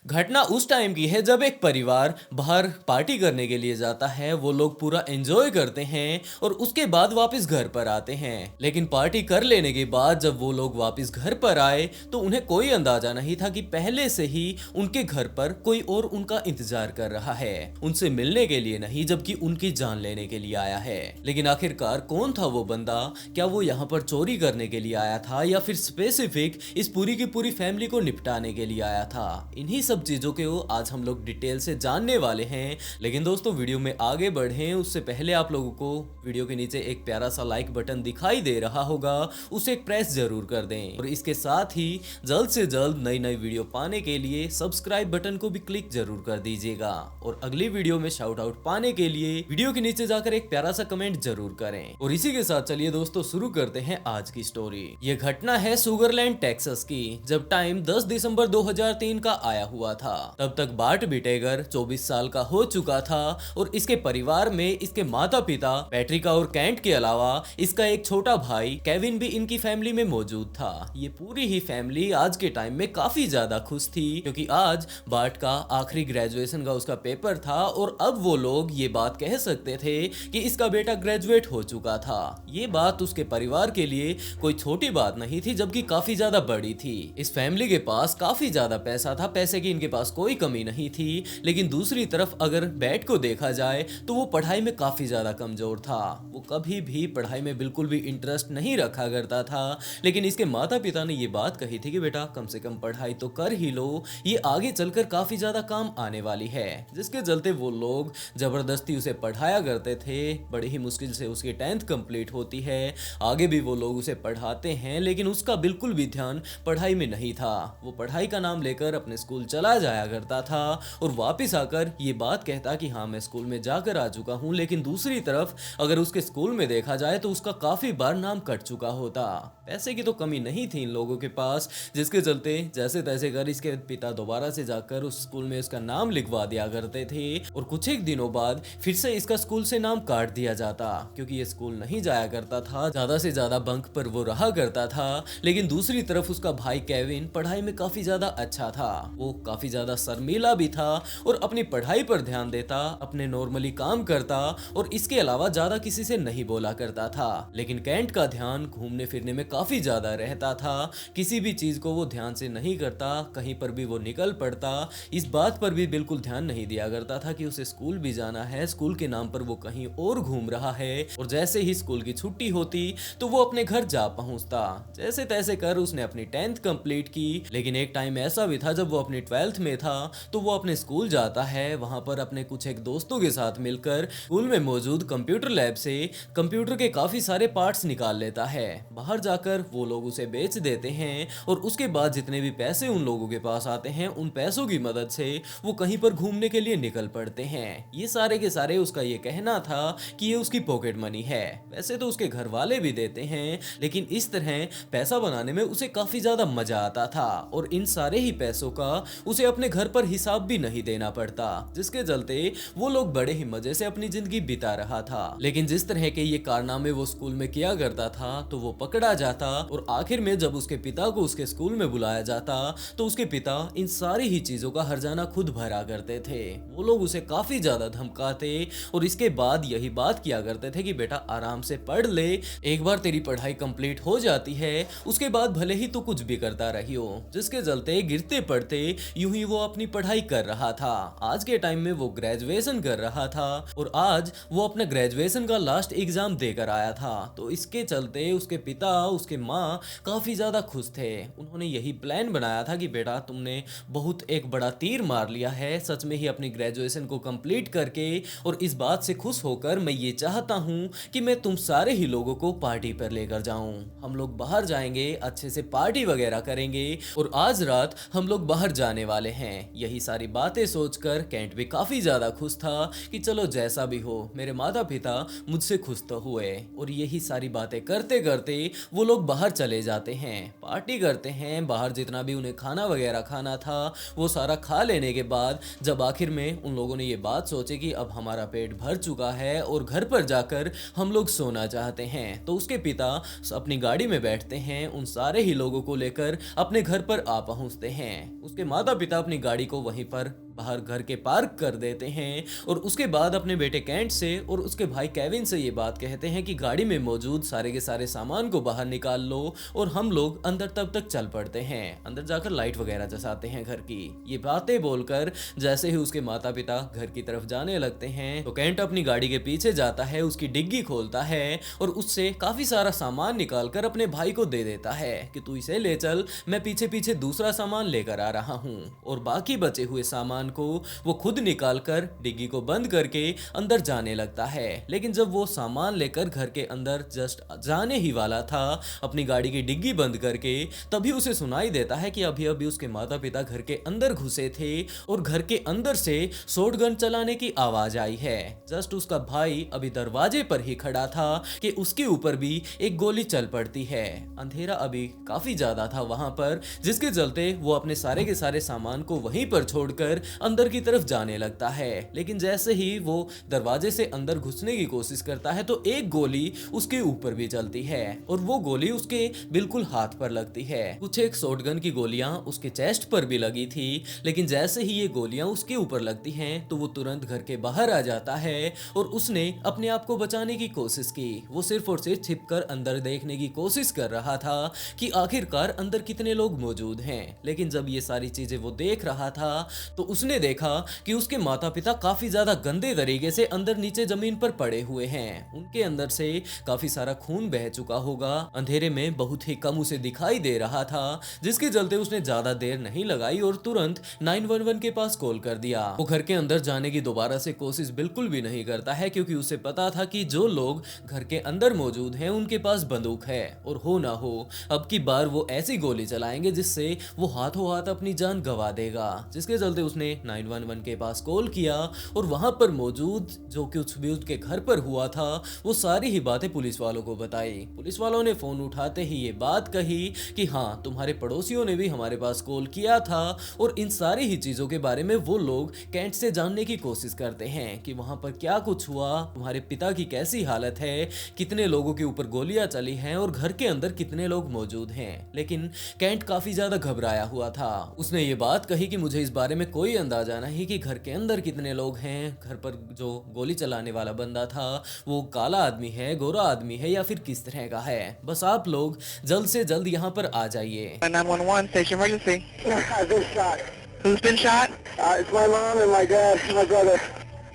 घटना उस टाइम की है जब एक परिवार बाहर पार्टी करने के लिए जाता है। वो लोग पूरा एंजॉय करते हैं और उसके बाद वापस घर पर आते हैं। लेकिन पार्टी कर लेने के बाद जब वो लोग वापस घर पर आए तो उन्हें कोई अंदाजा नहीं था कि पहले से ही उनके घर पर कोई और उनका इंतजार कर रहा है, उनसे मिलने के लिए नहीं जबकि उनकी जान लेने के लिए आया है। लेकिन आखिरकार कौन था वो बंदा? क्या वो यहाँ पर चोरी करने के लिए आया था या फिर स्पेसिफिक इस पूरी की पूरी फैमिली को निपटाने के लिए आया था? इन्हीं सब चीजों के आज हम लोग डिटेल से जानने वाले हैं। लेकिन दोस्तों, वीडियो में आगे बढ़ें उससे पहले आप लोगों को वीडियो के नीचे एक प्यारा सा लाइक बटन दिखाई दे रहा होगा, उसे एक प्रेस जरूर कर दें और इसके साथ ही जल्द से जल्द नई नई वीडियो पाने के लिए सब्सक्राइब बटन को भी क्लिक जरूर कर दीजिएगा और अगली वीडियो में शाउट आउट पाने के लिए वीडियो के नीचे जाकर एक प्यारा सा कमेंट जरूर करें। और इसी के साथ चलिए दोस्तों शुरू करते हैं आज की स्टोरी। ये घटना है सुगरलैंड टेक्सास की, जब टाइम 10 दिसंबर 2003 का आया हुआ था। तब तक बार्ट विटेगर 24 साल का हो चुका था और इसके परिवार में इसके माता पिता पैट्रिका और कैंट के अलावा इसका एक छोटा भाई केविन भी इनकी फैमिली में मौजूद था। ये पूरी ही फैमिली आज के टाइम में काफी ज्यादा खुश थी क्योंकि आज बार्ट का आखिरी ग्रेजुएशन का उसका पेपर था और अब वो लोग ये बात कह सकते थे कि इसका बेटा ग्रेजुएट हो चुका था। ये बात उसके परिवार के लिए कोई छोटी बात नहीं थी जबकि काफी ज्यादा बड़ी थी। इस फैमिली के पास काफी ज्यादा पैसा था, पैसे की इनके पास कोई कमी नहीं थी। लेकिन दूसरी तरफ अगर बैट को देखा जाए तो वो पढ़ाई में काफी ज्यादा कमजोर था। वो कभी भी पढ़ाई में बिल्कुल भी इंटरेस्ट नहीं रखा करता था। लेकिन इसके माता पिता ने ये बात कही थी कि बेटा कम से कम पढ़ाई तो कर ही लो, ये आगे चलकर काफी ज्यादा काम आने वाली है। जिसके चलते वो लोग जबरदस्ती उसे पढ़ाया करते थे। बड़ी ही मुश्किल से उसकी 10th कंप्लीट होती है, आगे भी वो लोग उसे पढ़ाते हैं, लेकिन उसका बिल्कुल भी ध्यान पढ़ाई में नहीं था। वो पढ़ाई का नाम लेकर अपने स्कूल चला जाया करता था और वापस आकर ये बात कहता कि हाँ मैं स्कूल में जाकर आ चुका हूँ। लेकिन दूसरी तरफ अगर उसके स्कूल में देखा जाए तो उसका काफी बार नाम कट चुका होता। पैसे की तो कमी नहीं थी इन लोगों के पास, जिसके चलते जैसे तैसे कर इसके पिता दोबारा से जाकर उस स्कूल में उसका नाम लिखवा दिया करते थे और कुछ एक दिनों बाद फिर से इसका स्कूल से नाम काट दिया जाता क्योंकि ये स्कूल नहीं जाया करता था, ज्यादा से ज्यादा बंक पर वो रहा करता था। लेकिन दूसरी तरफ उसका भाई केविन पढ़ाई में काफी ज्यादा अच्छा था, वो काफी ज्यादा शर्मीला भी था और अपनी पढ़ाई पर ध्यान देता, अपने नॉर्मली काम करता और इसके अलावा ज्यादा किसी से नहीं बोला करता था। लेकिन कैंट का ध्यान घूमने फिरने में काफी ज्यादा रहता था, किसी भी चीज को वो ध्यान से नहीं करता, कहीं पर भी वो निकल पड़ता, इस बात पर भी बिल्कुल ध्यान नहीं दिया करता था कि उसे स्कूल भी जाना है, स्कूल के नाम पर वो कहीं और घूम रहा है। और जैसे ही स्कूल की छुट्टी होती तो वो अपने घर जा पहुंचता। जैसे तैसे कर उसने अपनी 10th कंप्लीट की। लेकिन एक टाइम ऐसा भी था जब वो अपनी 12th में था तो वो अपने स्कूल जाता है, वहां पर अपने कुछ एक दोस्तों के साथ मिलकर स्कूल में मौजूद कंप्यूटर लैब से कंप्यूटर के काफी सारे पार्ट्स निकाल लेता है। बाहर जाकर वो लोग उसे बेच देते हैं और उसके बाद जितने भी पैसे उन लोगों के पास आते हैं उन पैसों की मदद से वो कहीं पर घूमने के लिए निकल पड़ते हैं। ये सारे के सारे उसका ये कहना था कि ये उसकी पॉकेट मनी है। वैसे तो उसके घर वाले भी देते हैं, लेकिन इस तरह पैसा बनाने में उसे काफी ज्यादा मजा आता था और इन सारे ही पैसों का उसे अपने घर पर हिसाब भी नहीं देना पड़ता, जिसके चलते वो लोग बड़े ही मजे से अपनी जिंदगी बिता रहा था। लेकिन जिस तरह के ये कारनामे वो स्कूल में किया करता था तो वो पकड़ा जाता और आखिर में जब उसके पिता को उसके स्कूल में बुलाया जाता तो उसके पिता इन सारी ही चीजों का हर्जाना खुद भरा करते थे। वो लोग उसे काफी ज्यादा धमकाते और इसके बाद यही बात किया करते थे कि बेटा आराम से पढ़ ले, एक बार तेरी पढ़ाई कंप्लीट हो जाती है उसके बाद भले ही तू कुछ भी करता रही हो। जिसके चलते गिरते पड़ते यूं ही वो अपनी पढ़ाई कर रहा था। आज के टाइम में वो ग्रेजुएशन कर रहा था और आज वो अपना ग्रेजुएशन का लास्ट एग्जाम देकर आया था। तो इसके चलते उसके पिता उसके माँ काफी ज्यादा खुश थे। उन्होंने यही प्लान बनाया था कि बेटा तुमने बहुत एक बड़ा तीर मार लिया है, सच में ही अपनी ग्रेजुएशन को कंप्लीट करके। और इस बात से खुश होकर मैं ये चाहता हूँ कि मैं तुम सारे ही लोगों को पार्टी पर लेकर जाऊं। हम लोग बाहर जाएंगे, अच्छे से पार्टी वगैरह करेंगे और आज रात हम लोग बाहर जाने वाले हैं। यही सारी बातें सोचकर कैंट भी काफी ज्यादा खुश था कि चलो जैसा भी हो मेरे माता पिता मुझसे खुश तो हुए। और यही सारी बातें करते करते वो लोग बाहर चले जाते हैं, पार्टी करते हैं, बाहर जितना भी उन्हें खाना वगैरह खाना था वो सारा खा लेने के बाद जब आखिर में उन लोगों ने ये बात सोची कि अब हमारा पेट भर चुका है और घर पर जाकर हम लोग सोना चाहते हैं, तो उसके पिता अपनी गाड़ी में बैठते हैं, उन सारे ही लोगों को लेकर अपने घर पर आ पहुंचते हैं। उसके माता पिता अपनी गाड़ी को वहीं पर बाहर घर के पार्क कर देते हैं और उसके बाद अपने बेटे कैंट से और उसके भाई केविन से ये बात कहते हैं कि गाड़ी में मौजूद सारे के सारे सामान को बाहर निकाल लो और हम लोग अंदर तब तक चल पड़ते हैं, अंदर जाकर लाइट वगैरह जलाते हैं घर की। ये बातें बोलकर जैसे ही उसके माता पिता घर की तरफ जाने लगते हैं तो कैंट अपनी गाड़ी के पीछे जाता है, उसकी डिग्गी खोलता है और उससे काफी सारा सामान निकालकर अपने भाई को दे देता है कि तू इसे ले चल, मैं पीछे पीछे दूसरा सामान लेकर आ रहा हूँ। और बाकी बचे हुए सामान को वो खुद निकालकर डिग्गी को बंद करके अंदर जाने लगता है। लेकिन जब वो सामान लेकर घर के अंदर जस्ट जाने ही वाला था अपनी गाड़ी की डिग्गी बंद करके, तभी उसे सुनाई देता है कि अभी अभी उसके माता पिता घर के अंदर घुसे थे और घर के अंदर से शॉटगन चलाने की आवाज आई है। जस्ट उसका भाई अभी दरवाजे पर ही खड़ा था कि उसके ऊपर भी एक गोली चल पड़ती है। अंधेरा अभी काफी ज्यादा था वहां पर, जिसके चलते वो अपने सारे के सारे सामान को वहीं पर छोड़कर अंदर की तरफ जाने लगता है। लेकिन जैसे ही वो दरवाजे से अंदर घुसने की कोशिश करता है तो एक गोली उसके ऊपर भी चलती है और वो गोली उसके बिल्कुल हाथ पर लगती है। कुछ एक शॉटगन की गोलियां उसके चेस्ट पर भी लगी थी, लेकिन जैसे ही ये गोलियां उसके ऊपर लगती हैं तो वो तुरंत घर के बाहर आ जाता है और उसने अपने आप को बचाने की कोशिश की। वो सिर्फ और सिर्फ छिपकर अंदर देखने की कोशिश कर रहा था कि आखिरकार अंदर कितने लोग मौजूद हैं। लेकिन जब ये सारी चीजें वो देख रहा था तो उसने देखा कि उसके माता पिता काफी ज्यादा गंदे तरीके से अंदर नीचे जमीन पर पड़े हुए हैं। उनके अंदर से काफी सारा खून बह चुका होगा, अंधेरे में बहुत ही कम उसे दिखाई दे रहा था, जिसके चलते उसने ज्यादा देर नहीं लगाई और तुरंत 911 के पास कॉल कर दिया। वो घर के अंदर जाने की दोबारा से कोशिश बिल्कुल भी नहीं करता है क्योंकि उसे पता था कि जो लोग घर के अंदर मौजूद हैं उनके पास बंदूक है और हो ना हो अब की बार वो ऐसी गोली चलाएंगे जिससे वो हाथों हाथ अपनी जान गंवा देगा। जिसके चलते उसने 911 के पास कॉल किया और वहां पर मौजूद जो कुछ भी उसके घर पर हुआ था वो सारी ही बातें पुलिस वालों को बताई। पुलिस वालों ने फोन उठाते ही ये बात कही कि हाँ, तुम्हारे पड़ोसियों ने भी हमारे पास कॉल किया था और इन सारी ही चीजों के बारे में वो लोग कैंट से जानने की कोशिश करते हैं कि वहां पर क्या कुछ हुआ, तुम्हारे पिता की कैसी हालत है, कितने लोगों के ऊपर गोलियां चली हैं और घर के अंदर कितने लोग मौजूद हैं। लेकिन कैंट काफी ज्यादा घबराया हुआ था। उसने ये बात कही कि मुझे इस बारे में कोई अंदाजा नहीं कि घर के अंदर कितने लोग हैं, घर पर जो गोली चलाने वाला बंदा था वो काला आदमी है, गोरा आदमी है या फिर किस तरह का है, बस आप लोग जल्द से जल्द यहाँ पर आ जाइए। 911 station emergency. I've been shot. Who's been shot? It's my mom and my dad and my brother.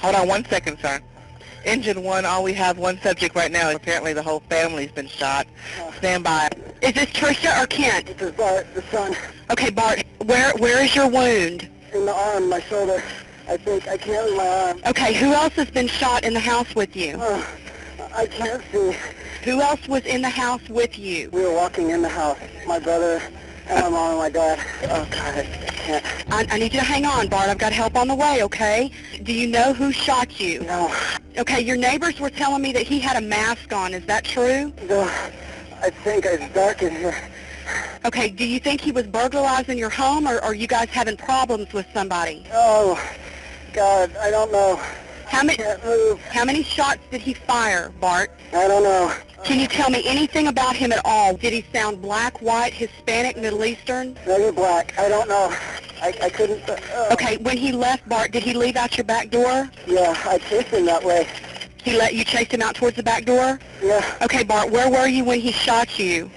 Hold on 1 second, sir. Engine 1, all we have one subject right now. Apparently the whole family's been shot. Stand by. Is this Trisha or Kent? This is Bart, the son. Okay, Bart, where is your wound? In the arm, my shoulder. I think I can't reach my arm. Okay, who else has been shot in the house with you? I can't see. Who else was in the house with you? We were walking in the house. My brother and my mom and my dad. Oh God, I can't. I need you to hang on, Bart. I've got help on the way, okay? Do you know who shot you? No. Okay, your neighbors were telling me that he had a mask on. Is that true? No. I think it's dark in here. Okay, do you think he was burglarizing your home, or are you guys having problems with somebody? Oh God, I don't know. How many Can't move. how many shots did he fire, Bart? I don't know. Can you tell me anything about him at all? Did he sound black, white, Hispanic, Middle Eastern? Maybe black. I don't know. I couldn't. Okay, when he left, Bart, did he leave out your back door? Yeah, I chased him that way. He let you chase him out towards the back door? Yeah. Okay, Bart, where were you when he shot you?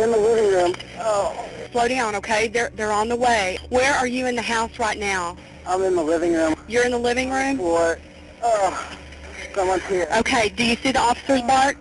In the living room. Oh. Slow down, okay? They're on the way. Where are you in the house right now? I'm in the living room. You're in the living room? What? Someone's here. Okay, do you see the officers, Bart?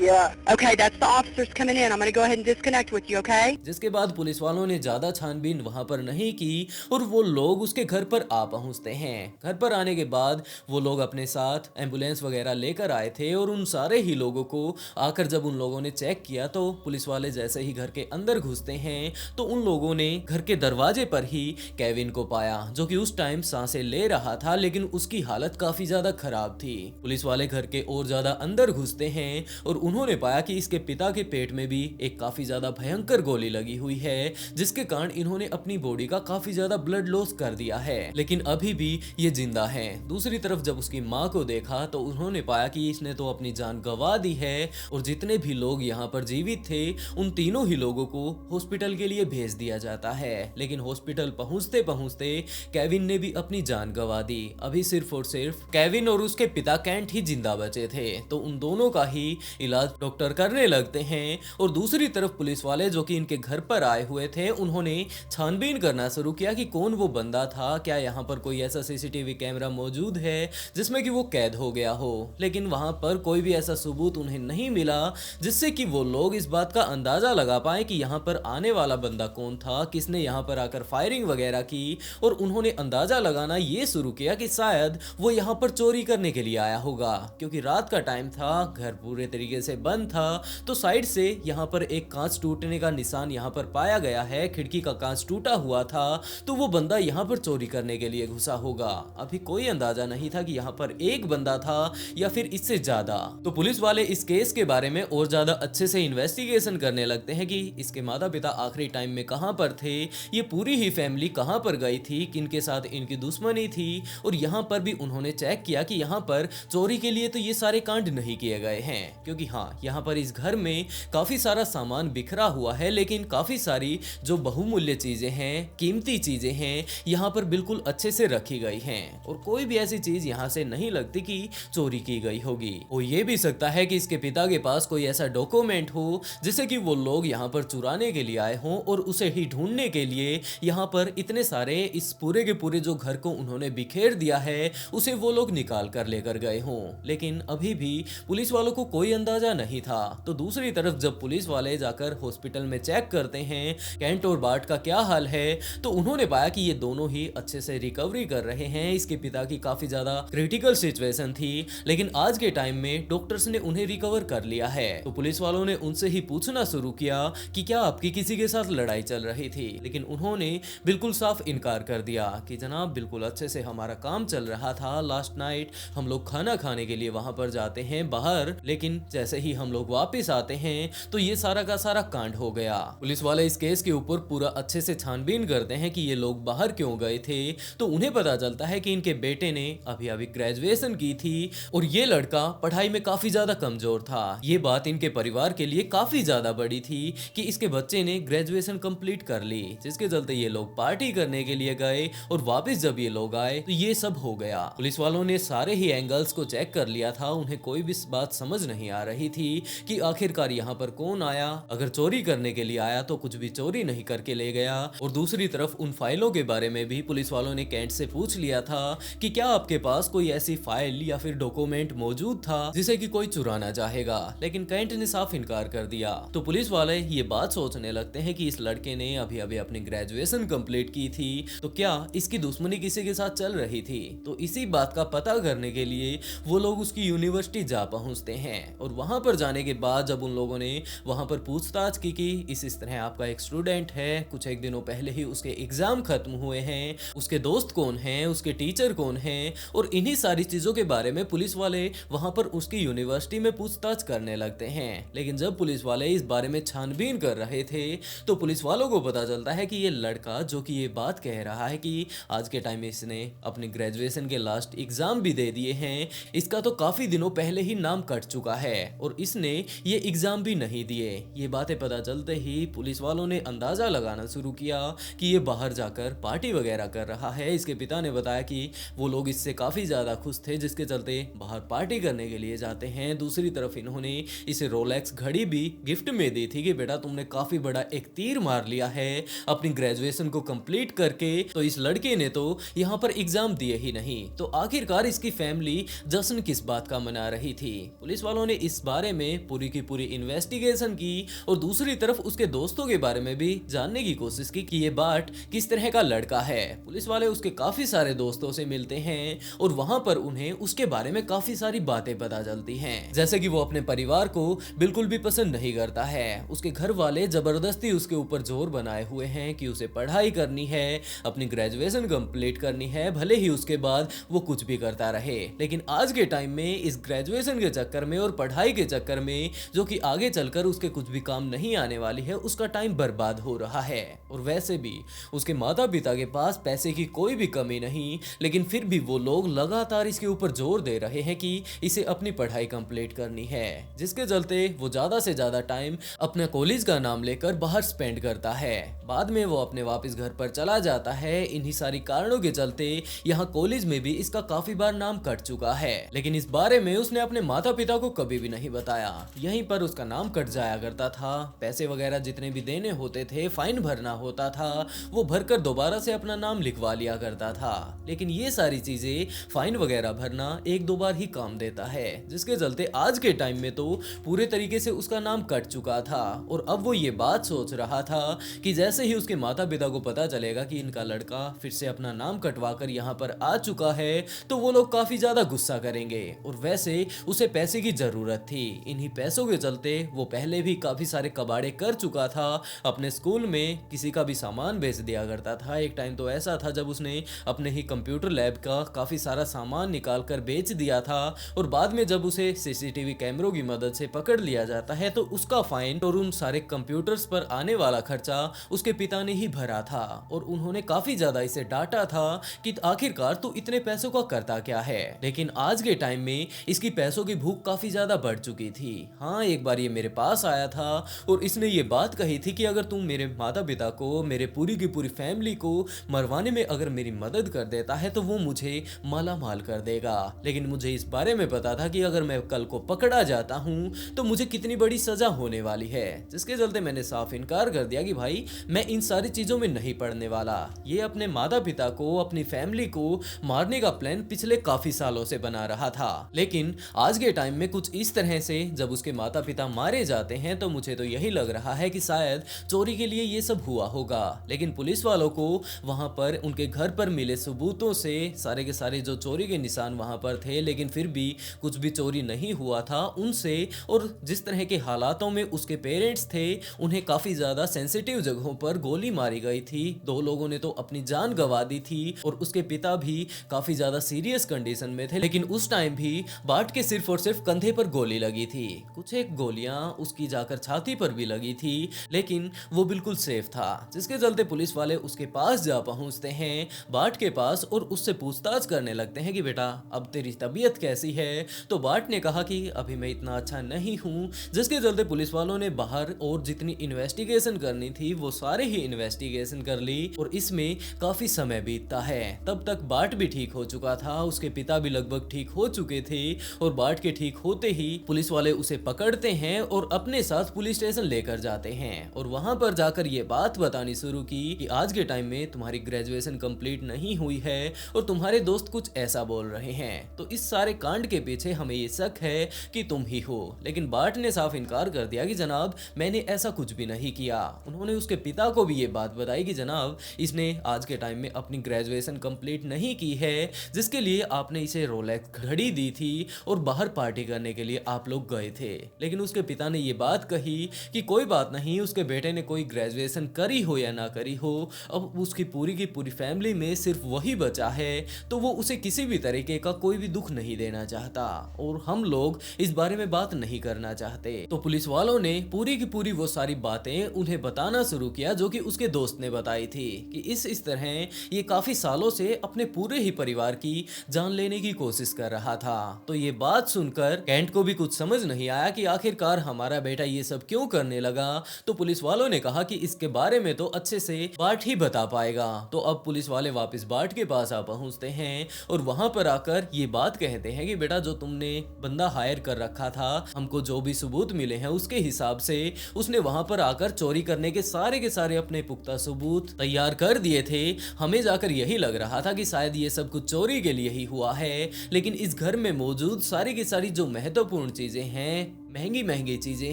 Yeah. Okay, that's the officers coming in. I'm going to go ahead and disconnect with you, okay? जिसके बाद police वालों ने ज्यादा छानबीन वहां पर नहीं की और वो लोग उसके घर पर आ पहुंचते हैं। घर पर आने के बाद वो लोग अपने साथ एम्बुलेंस वगैरह लेकर आए थे और उन सारे ही लोगों को आकर जब उन लोगों ने चेक किया तो पुलिस वाले जैसे ही घर के अंदर घुसते हैं तो उन लोगों ने घर के दरवाजे पर ही केविन को पाया, जो कि उस टाइम सांसें ले रहा था लेकिन उसकी हालत काफी ज्यादा खराब थी। पुलिस वाले घर के और ज्यादा अंदर घुसते हैं और उन्होंने पाया कि इसके पिता के पेट में भी एक काफी ज्यादा भयंकर गोली लगी हुई है, जिसके कारण इन्होंने अपनी बॉडी का काफी ज्यादा ब्लड लॉस कर दिया है, लेकिन अभी भी ये जिंदा है। दूसरी तरफ जब उसकी माँ को देखा तो उन्होंने पाया कि इसने तो अपनी जान गंवा दी है और जितने भी लोग यहाँ पर जीवित थे उन तीनों ही लोगों को हॉस्पिटल के लिए भेज दिया जाता है। लेकिन हॉस्पिटल पहुंचते पहुंचते केविन ने भी अपनी जान गंवा दी। अभी सिर्फ और सिर्फ केविन और उसके पिता कैंट ही जिंदा बचे थे, तो उन दोनों का ही इलाज डॉक्टर करने लगते हैं। और दूसरी तरफ पुलिस वाले जो कि इनके घर पर आए हुए थे उन्होंने छानबीन करना शुरू किया कि कौन वो बंदा था, क्या यहाँ पर कोई ऐसा सीसीटीवी कैमरा मौजूद है जिसमें कि वो कैद हो गया हो। लेकिन वहां पर कोई भी ऐसा सबूत उन्हें नहीं मिला जिससे कि वो लोग इस बात का अंदाजा लगा पाए कि यहाँ पर आने वाला बंदा कौन था, किसने यहाँ पर आकर फायरिंग वगैरह की। और उन्होंने अंदाजा लगाना ये शुरू किया कि शायद वो यहाँ पर चोरी करने के लिए आया होगा, क्योंकि रात का टाइम था, घर पूरे तरीके से बंद था, तो साइड से यहाँ पर एक कांच टूटने का निशान यहाँ पर पाया गया है, खिड़की का कांच टूटा हुआ था, तो वो बंदा यहाँ पर चोरी करने के लिए घुसा होगा। अभी कोई अंदाजा नहीं था कि यहाँ पर एक बंदा था या फिर इससे ज्यादा। तो पुलिस वाले इस केस के बारे में और ज्यादा अच्छे से इन्वेस्टिगेशन करने लगते हैं कि इसके माता पिता आखिरी टाइम में कहां पर थे, ये पूरी ही फैमिली कहां पर गई थी, किनके साथ इनकी दुश्मनी थी। और यहाँ पर भी उन्होंने चेक किया कि यहाँ पर चोरी के लिए तो ये सारे कांड नहीं किए गए हैं, क्योंकि हाँ यहाँ पर इस घर में काफी सारा सामान बिखरा हुआ है, लेकिन काफी सारी जो बहुमूल्य चीजें हैं, कीमती चीजें हैं, यहाँ पर बिल्कुल अच्छे से रखी गई हैं और कोई भी ऐसी चीज यहाँ से नहीं लगती कि चोरी की गई होगी। वो ये भी सकता है कि इसके पिता के पास कोई ऐसा डॉक्यूमेंट हो जिसे कि वो लोग यहाँ पर चुराने के लिए आए हों और उसे ही ढूंढने के लिए यहाँ पर इतने सारे इस पूरे के पूरे जो घर को उन्होंने बिखेर दिया है उसे वो लोग निकाल कर लेकर गए हों। लेकिन अभी भी पुलिस वालों को कोई अंदाजा नहीं था। तो दूसरी तरफ जब पुलिस वाले जाकर हॉस्पिटल में चेक करते हैं कैंट और बार्ट का क्या हाल है, तो उन्होंने पाया कि ये दोनों ही अच्छे से रिकवरी कर रहे हैं। इसके पिता की काफी ज्यादा क्रिटिकल सिचुएशन थी, लेकिन आज के टाइम में डॉक्टर्स ने उन्हें रिकवर कर लिया है। तो पुलिस वालों ने उनसे ही पूछना शुरू किया कि क्या आपकी किसी के साथ लड़ाई चल रही थी, लेकिन उन्होंने बिल्कुल साफ इनकार कर दिया कि जनाब बिल्कुल अच्छे से हमारा काम चल रहा था। लास्ट नाइट हम लोग खाना खाने के लिए वहां पर जाते हैं बाहर, लेकिन जैसे ही हम लोग वापस आते हैं तो ये सारा का सारा कांड हो गया। पुलिस वाले इस केस के ऊपर पूरा अच्छे से छानबीन करते हैं कि ये लोग बाहर क्यों गए थे। तो उन्हें पता चलता है कि इनके बेटे ने अभी अभी ग्रेजुएशन की थी और ये लड़का पढ़ाई में काफी ज्यादा कमजोर था। ये बात इनके परिवार के लिए काफी ज्यादा बड़ी थी कि इसके बच्चे ने ग्रेजुएशन कंप्लीट कर ली, जिसके चलते ये लोग पार्टी करने के लिए गए और वापस जब ये लोग आए तो ये सब हो गया। पुलिस वालों ने सारे ही एंगल्स को चेक कर लिया था, उन्हें कोई भी बात समझ नहीं आ रही थी कि आखिरकार यहाँ पर कौन आया। अगर चोरी करने के लिए आया तो कुछ भी चोरी नहीं करके ले गया। और दूसरी तरफ उन फाइलों के बारे में भी पुलिस वालों ने कैंट से पूछ लिया था कि क्या आपके पास कोई ऐसी फाइल या फिर डॉक्यूमेंट मौजूद था जिसे कि कोई चुराना चाहेगा, लेकिन कैंट ने साफ इनकार कर दिया। तो पुलिस वाले ये बात सोचने लगते हैं कि इस लड़के ने अभी अभी अपनी ग्रेजुएशन कंप्लीट की थी, तो क्या इसकी दुश्मनी किसी के साथ चल रही थी। तो इसी बात का पता करने के लिए वो लोग उसकी यूनिवर्सिटी जा पहुंचते हैं और वहां पर जाने के बाद जब उन लोगों ने वहां पर पूछताछ की कि इस तरह आपका एक स्टूडेंट है, कुछ एक दिनों पहले ही उसके एग्जाम खत्म हुए हैं, उसके दोस्त कौन हैं, उसके टीचर कौन हैं, और इन्हीं सारी चीजों के बारे में पुलिस वाले वहां पर उसकी यूनिवर्सिटी में पूछताछ करने लगते हैं। लेकिन जब पुलिस वाले इस बारे में छानबीन कर रहे थे तो पुलिस वालों को पता चलता है कि ये लड़का जो कि ये बात कह रहा है कि आज के टाइम में इसने अपनी ग्रेजुएशन के लास्ट एग्जाम भी दे दिए हैं, इसका तो काफी दिनों पहले ही नाम कट चुका है और इसने ये एग्जाम भी नहीं दिए। ये बातें पता चलते ही पुलिस वालों ने अंदाजा लगाना शुरू किया कि ये बाहर जाकर पार्टी वगैरह कर रहा है। इसके पिता ने बताया कि वो लोग इससे काफी ज्यादा खुश थे, जिसके चलते बाहर पार्टी करने के लिए जाते हैं। दूसरी तरफ इन्होंने इसे रोलेक्स घड़ी भी गिफ्ट में दी थी कि बेटा तुमने काफी बड़ा एक तीर मार लिया है अपनी ग्रेजुएशन को कंप्लीट करके। तो इस लड़के ने तो यहाँ पर एग्जाम दिए ही नहीं। तो आखिरकार इसकी फैमिली जश्न किस बात का मना रही थी। पुलिस वालों ने इस बारे में पूरी की पूरी इन्वेस्टिगेशन की और दूसरी तरफ उसके दोस्तों के बारे में भी जानने की कोशिश की कि ये बार्ट किस तरह का लड़का है। पुलिस वाले उसके काफी सारे दोस्तों से मिलते हैं और वहां पर उन्हें उसके बारे में काफी सारी बातें पता चलती हैं, जैसे कि वो अपने परिवार को बिल्कुल भी पसंद नहीं करता है। उसके घर वाले जबरदस्ती उसके ऊपर जोर बनाए हुए हैं कि उसे पढ़ाई करनी है, अपनी ग्रेजुएशन कंप्लीट करनी है, भले ही उसके बाद वो कुछ भी करता रहे। लेकिन आज के टाइम में इस ग्रेजुएशन के चक्कर में और पढ़ाई के चक्कर में, जो कि आगे चलकर उसके कुछ भी काम नहीं आने वाली है, उसका टाइम बर्बाद हो रहा है। और वैसे भी उसके माता पिता के पास पैसे की कोई भी कमी नहीं, लेकिन फिर भी वो लोग लगातार इसके ऊपर जोर दे रहे हैं कि इसे अपनी पढ़ाई कंप्लीट करनी है, जिसके चलते वो ज्यादा से ज्यादा टाइम अपने कॉलेज का नाम लेकर बाहर स्पेंड करता है। बाद में वो अपने वापस घर पर चला जाता है। इन्हीं सारी कारणों के चलते यहाँ कॉलेज में भी इसका काफी बार नाम कट चुका है, लेकिन इस बारे में उसने अपने माता पिता को कभी भी नहीं बताया। यहीं पर उसका नाम कट जाया करता था। पैसे वगैरह जितने भी देने होते थे, फाइन भरना होता था, वो भरकर दोबारा से अपना नाम लिखवा लिया करता था। लेकिन ये सारी चीजें, फाइन वगैरह भरना एक दो बार ही काम देता है, जिसके चलते आज के टाइम में तो पूरे तरीके से उसका नाम कट चुका था। और अब वो ये बात सोच रहा था कि जैसे ही उसके माता पिता को पता चलेगा कि इनका लड़का फिर से अपना नाम कटवा कर यहाँ पर आ चुका है, तो वो लोग काफी ज्यादा गुस्सा करेंगे। और वैसे उसे पैसे की जरूरत थी। इन्हीं पैसों के चलते वो पहले भी काफी सारे कबाड़े कर चुका था। अपने स्कूल में किसी का भी सामान बेच दिया करता था। एक टाइम तो ऐसा था जब उसने अपने ही कंप्यूटर लैब का काफी सारा सामान निकाल कर बेच दिया था। और बाद में जब उसे सीसीटीवी कैमरों की मदद से पकड़ लिया जाता है, तो उसका फाइन और उन सारे कंप्यूटर्स पर आने वाला खर्चा उसके पिता ने ही भरा था। और उन्होंने काफी ज्यादा इसे डांटा था कि आखिरकार तू इतने पैसों का करता क्या है। लेकिन आज के टाइम में इसकी पैसों की भूख काफी ज्यादा बढ़ चुकी थी। हाँ, एक बार ये मेरे पास आया था और इसने ये बात कही थी कि अगर तुम मेरे माता पिता को, मेरे पूरी की पूरी फैमिली को मरवाने में अगर मेरी मदद कर देता है, तो वो मुझे माला माल कर देगा। लेकिन मुझे इस बारे में पता था कि अगर मैं कल को पकड़ा जाता हूँ तो मुझे कितनी बड़ी सजा होने वाली है, जिसके चलते मैंने साफ इनकार कर दिया कि भाई मैं इन सारी चीजों में नहीं पड़ने वाला। ये अपने माता पिता को, अपनी फैमिली को मारने का प्लान पिछले काफी सालों से बना रहा था। लेकिन आज के टाइम में कुछ इस तरह से जब उसके माता पिता मारे जाते हैं, तो मुझे तो यही लग रहा है कि शायद चोरी के लिए ये सब हुआ होगा। लेकिन पुलिस वालों को वहां पर उनके घर पर मिले सबूतों से सारे के सारे जो चोरी के निशान वहां पर थे, लेकिन फिर भी कुछ भी चोरी नहीं हुआ था उनसे, और जिस तरह के हालातों में उसके पेरेंट्स थे, उन्हें काफी ज्यादा सेंसिटिव जगहों पर गोली मारी गई थी। दो लोगों ने तो अपनी जान गंवा दी थी और उसके पिता भी काफी ज्यादा सीरियस कंडीशन में थे। लेकिन उस टाइम भी बाट के सिर्फ और सिर्फ कंधे पर गोली लगी थी। कुछ एक गोलियां उसकी जाकर छाती पर भी लगी थी, लेकिन वो बिल्कुल सेफ था, जिसके चलते पुलिस वाले उसके पास जा पहुंचते हैं, बाट के पास, और उससे पूछताछ करने लगते हैं कि बेटा अब तेरी तबीयत कैसी है। तो बाट ने कहा कि अभी मैं इतना अच्छा नहीं हूं, जिसके चलते पुलिस वालों ने बाहर और जितनी इन्वेस्टिगेशन करनी थी वो सारे ही इन्वेस्टिगेशन कर ली। और इसमें काफी समय बीतता है। तब तक बाट भी ठीक हो चुका था, उसके पिता भी लगभग ठीक हो चुके थे। और बाट के ठीक होते ही पुलिस वाले उसे पकड़ते हैं और अपने साथ पुलिस स्टेशन लेकर जाते हैं। और वहां पर जाकर ये बात बतानी शुरू की कि आज के टाइम में तुम्हारी ग्रेजुएशन कंप्लीट नहीं हुई है और तुम्हारे दोस्त कुछ ऐसा बोल रहे हैं, तो इस सारे कांड के पीछे हमें ये शक है कि तुम ही हो। लेकिन बाट ने साफ इनकार कर दिया कि जनाब मैंने ऐसा कुछ भी नहीं किया। उन्होंने उसके पिता को भी ये बात बताई कि जनाब इसने आज के टाइम में अपनी ग्रेजुएशन कंप्लीट नहीं की है, जिसके लिए आपने इसे रोलेक्स घड़ी दी थी और बाहर पार्टी करने के लिए आप लोग गए थे। लेकिन उसके पिता ने ये बात कही कि कोई बात नहीं, उसके बेटे ने कोई ग्रेजुएशन करी हो या ना करी हो, अब उसकी पूरी की पूरी फैमिली में सिर्फ वही बचा है, तो वो उसे किसी भी तरीके का कोई भी दुख नहीं देना चाहता और हम लोग इस बारे में बात नहीं करना चाहते। तो पुलिस वालों ने पूरी की पूरी वो सारी बातें उन्हें बताना शुरू किया जो कि उसके दोस्त ने बताई थी कि इस तरह ये काफी सालों से अपने पूरे ही परिवार की जान लेने की कोशिश कर रहा था। तो ये बात सुनकर कैंट को भी कुछ समझ नहीं आया कि आखिरकार हमारा बेटा ये सब क्यों करने लगा। तो पुलिस वालों ने कहा कि इसके बारे में तो अच्छे से बाट ही बता पाएगा। तो अब पुलिस वाले वापस बाट के पास आ पहुंचते हैं और वहां पर आकर ये बात कहते हैं कि बेटा जो तुमने बंदा हायर कर रखा था, हमको जो भी सबूत मिले हैं उसके हिसाब से उसने वहां पर आकर चोरी करने के सारे अपने पुख्ता सबूत तैयार कर दिए थे। हमें जाकर यही लग रहा था कि शायद ये सब कुछ चोरी के लिए ही हुआ है, लेकिन इस घर में मौजूद सारी की सारी जो महत्वपूर्ण चीजें हैं, महंगी चीजें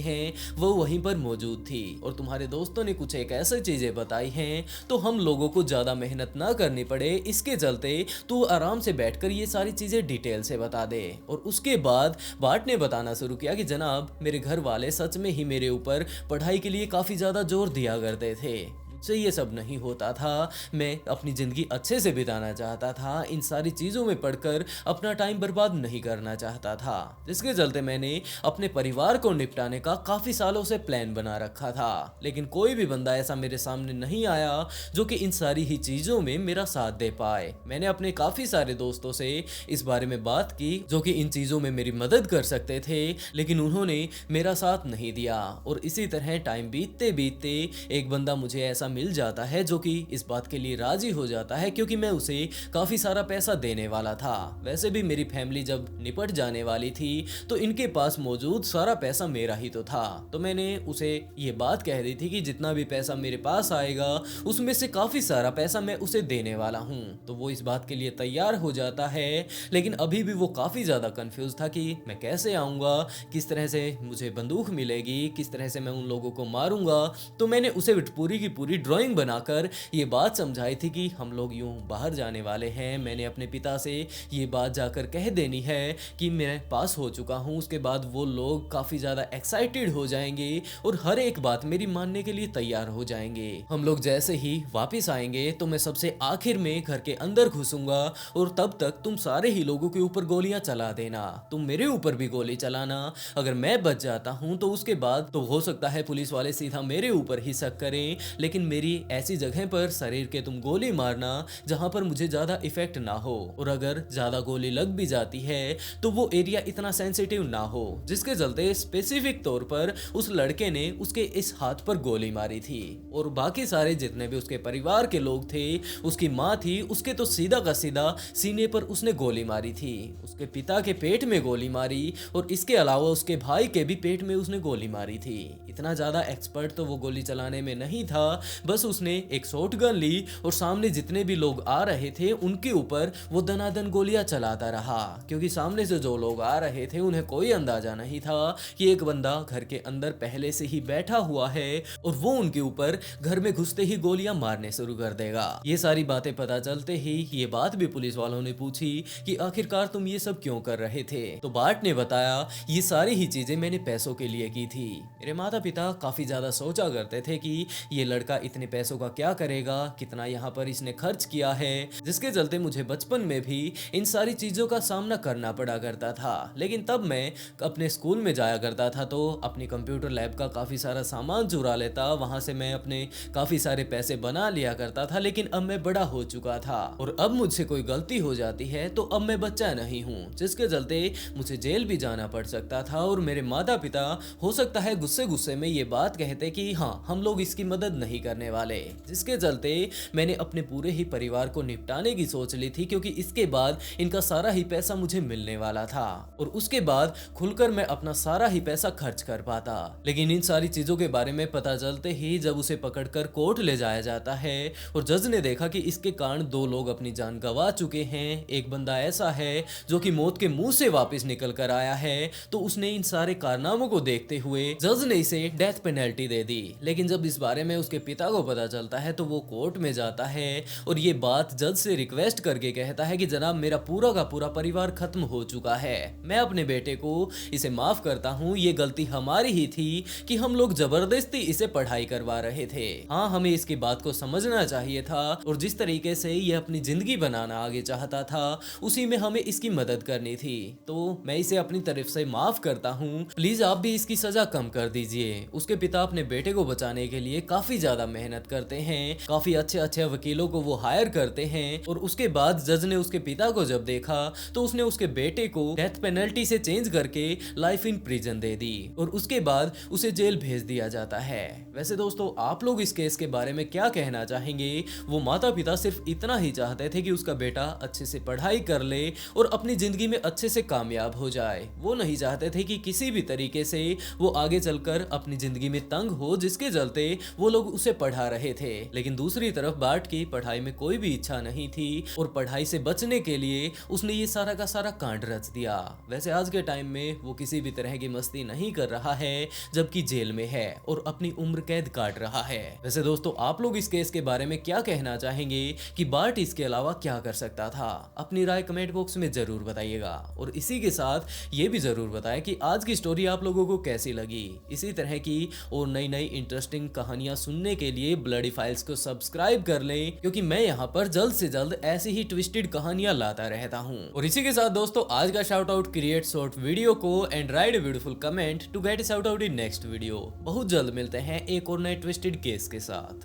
हैं, वो वहीं पर मौजूद थी। और तुम्हारे दोस्तों ने कुछ एक ऐसी चीजें बताई हैं तो हम लोगों को ज्यादा मेहनत ना करनी पड़े, इसके चलते तू आराम से बैठकर ये सारी चीजें डिटेल से बता दे। और उसके बाद बाट ने बताना शुरू किया कि जनाब मेरे घर वाले सच में ही मेरे ऊपर पढ़ाई के लिए काफी ज्यादा जोर दिया करते थे। मुझसे ये सब नहीं होता था। मैं अपनी ज़िंदगी अच्छे से बिताना चाहता था, इन सारी चीज़ों में पढ़कर अपना टाइम बर्बाद नहीं करना चाहता था, जिसके चलते मैंने अपने परिवार को निपटाने का काफ़ी सालों से प्लान बना रखा था। लेकिन कोई भी बंदा ऐसा मेरे सामने नहीं आया जो कि इन सारी ही चीज़ों में मेरा साथ दे पाए। मैंने अपने काफ़ी सारे दोस्तों से इस बारे में बात की जो कि इन चीज़ों में मेरी मदद कर सकते थे, लेकिन उन्होंने मेरा साथ नहीं दिया। और इसी तरह टाइम बीतते बीतते एक बंदा मुझे ऐसा मिल जाता है जो कि इस बात के लिए राजी हो जाता है क्योंकि मैं उसे काफ़ी सारा पैसा देने वाला था। वैसे भी मेरी फैमिली जब निपट जाने वाली थी तो इनके पास मौजूद सारा पैसा मेरा ही तो था। तो मैंने उसे ये बात कह दी थी कि जितना भी पैसा मेरे पास आएगा उसमें से काफ़ी सारा पैसा मैं उसे देने वाला हूँ। तो वो इस बात के लिए तैयार हो जाता है, लेकिन अभी भी वो काफ़ी ज़्यादा कंफ्यूज था कि मैं कैसे आऊँगा, किस तरह से मुझे बंदूक मिलेगी, किस तरह से मैं उन लोगों को मारूंगा। तो मैंने उसे पूरी की पूरी ड्राइंग बनाकर ये बात समझाई थी कि हम लोग यूं बाहर जाने वाले हैं। मैंने अपने पिता से ये बात जाकर कह देनी है कि मैं पास हो चुका हूं। उसके बाद वो लोग काफ़ी ज़्यादा एक्साइटेड हो जाएंगे और हर एक बात मेरी मानने के लिए तैयार हो जाएंगे। हम लोग जैसे ही वापस आएंगे तो मैं सबसे आखिर में घर के अंदर घुसूंगा और तब तक तुम सारे ही लोगों के ऊपर गोलियां चला देना। तुम मेरे ऊपर भी गोली चलाना। अगर मैं बच जाता हूं तो उसके बाद तो हो सकता है पुलिस वाले सीधा मेरे ऊपर ही शक करें, लेकिन मेरी ऐसी जगह पर शरीर के तुम गोली मारना जहां पर मुझे ज्यादा इफेक्ट ना हो। और अगर ज्यादा गोली लग भी जाती है तो वो एरिया इतना सेंसिटिव ना हो, जिसके चलते स्पेसिफिक तौर पर उस लड़के ने उसके इस हाथ पर गोली मारी थी। और बाकी सारे जितने भी उसके परिवार के लोग थे, उसकी माँ थी, उसके तो सीधा का सीधा सीने पर उसने गोली मारी थी। उसके पिता के पेट में गोली मारी और इसके अलावा उसके भाई के भी पेट में उसने गोली मारी थी। इतना ज्यादा एक्सपर्ट तो वो गोली चलाने में नहीं था, बस उसने एक शॉटगन ली और सामने जितने भी लोग आ रहे थे उनके ऊपर वो दनादन गोलियां चलाता रहा, क्योंकि सामने से जो लोग आ रहे थे उन्हें कोई अंदाजा नहीं था कि एक बंदा घर के अंदर पहले से ही बैठा हुआ है और वो उनके ऊपर घर में घुसते ही गोलियां मारने शुरू कर देगा। ये सारी बातें पता चलते ही ये बात भी पुलिस वालों ने पूछी कि आखिरकार तुम ये सब क्यों कर रहे थे। तो बार्ट ने बताया ये सारी ही चीजें मैंने पैसों के लिए की थी। मेरे माता पिता काफी ज्यादा सोचा करते थे कि ये लड़का इतने पैसों का क्या करेगा, कितना यहाँ पर इसने खर्च किया है, जिसके चलते मुझे बचपन में भी इन सारी चीजों का सामना करना पड़ा करता था। लेकिन तब मैं अपने स्कूल में जाया करता था तो अपनी कंप्यूटर लैब का काफी सारा सामान चुरा लेता, वहां से मैं अपने काफी सारे पैसे बना लिया करता था। लेकिन अब मैं बड़ा हो चुका था और अब मुझसे कोई गलती हो जाती है तो अब मैं बच्चा नहीं हूँ, जिसके चलते मुझे जेल भी जाना पड़ सकता था। और मेरे माता पिता हो सकता है गुस्से गुस्से में ये बात कहते कि हाँ हम लोग इसकी मदद नहीं करने वाले, जिसके चलते मैंने अपने पूरे ही परिवार को निपटाने की सोच ली थी, क्योंकि इसके बाद इनका सारा ही पैसा मुझे मिलने वाला था और उसके बाद खुलकर मैं अपना सारा ही पैसा खर्च कर पाता। लेकिन इन सारी चीजों के बारे में पता चलते ही जब उसे पकड़कर कोर्ट ले जाया जाता है और जज ने देखा कि इसके कारण 2 लोग अपनी जान गंवा चुके हैं, एक बंदा ऐसा है जो कि मौत के मुंह से वापस निकल कर आया है, तो उसने इन सारे कारनामों को देखते हुए जज ने इसे डेथ पेनल्टी दे दी। लेकिन जब इस बारे में उसके पिता को पता चलता है तो वो कोर्ट में जाता है और ये बात जज से रिक्वेस्ट करके कहता है कि जनाब मेरा पूरा का पूरा परिवार खत्म हो चुका है, मैं अपने बेटे को इसे माफ करता हूँ, ये गलती हमारी ही थी कि हम लोग जबरदस्ती इसे पढ़ाई करवा रहे थे। हाँ हमें इसकी बात को समझना चाहिए था और जिस तरीके से ये अपनी जिंदगी बनाना आगे चाहता था उसी में हमें इसकी मदद करनी थी, तो मैं इसे अपनी तरफ से माफ करता हूँ, प्लीज आप भी इसकी सजा कम कर दीजिए। उसके पिता अपने बेटे को बचाने के लिए काफी ज्यादा मेहनत करते हैं, काफी अच्छे अच्छे वकीलों को वो हायर करते हैं और उसके बाद जज ने उसके पिता को जब देखा तो उसने उसके बेटे को डेथ पेनल्टी से चेंज करके लाइफ इन प्रिजन दे दी और उसके बाद उसे जेल भेज दिया जाता है। वैसे दोस्तों आप लोग इस केस के बारे में क्या कहना चाहेंगे? वो माता पिता सिर्फ इतना ही चाहते थे कि उसका बेटा अच्छे से पढ़ाई कर ले और अपनी जिंदगी में अच्छे से कामयाब हो जाए, वो नहीं चाहते थे कि किसी भी तरीके से वो आगे चलकर अपनी जिंदगी में तंग हो, जिसके चलते वो लोग उसे पढ़ा रहे थे। लेकिन दूसरी तरफ बार्ट की पढ़ाई में कोई भी इच्छा नहीं थी और पढ़ाई से बचने के लिए उसने ये सारा का सारा कांड रच दिया। वैसे आज के टाइम में वो किसी भी तरह की मस्ती नहीं कर रहा है, जबकि जेल में है और अपनी उम्र कैद काट रहा है। वैसे दोस्तों आप लोग इस केस के बारे में क्या कहना चाहेंगे कि बार्ट इसके अलावा क्या कर सकता था? अपनी राय कमेंट बॉक्स में जरूर बताइएगा और इसी के साथ ये भी जरूर बताएं कि आज की स्टोरी आप लोगों को कैसी लगी। इसी तरह की और नई नई इंटरेस्टिंग कहानियां सुनने के लिए ब्लडी फाइल्स को सब्सक्राइब कर लें, क्योंकि मैं यहाँ पर जल्द से जल्द ऐसी ही ट्विस्टेड कहानियां लाता रहता हूँ। और इसी के साथ दोस्तों आज का shout out create short video को and write beautiful comment to get shout out in next video. बहुत जल्द मिलते हैं एक और नए ट्विस्टेड केस के साथ।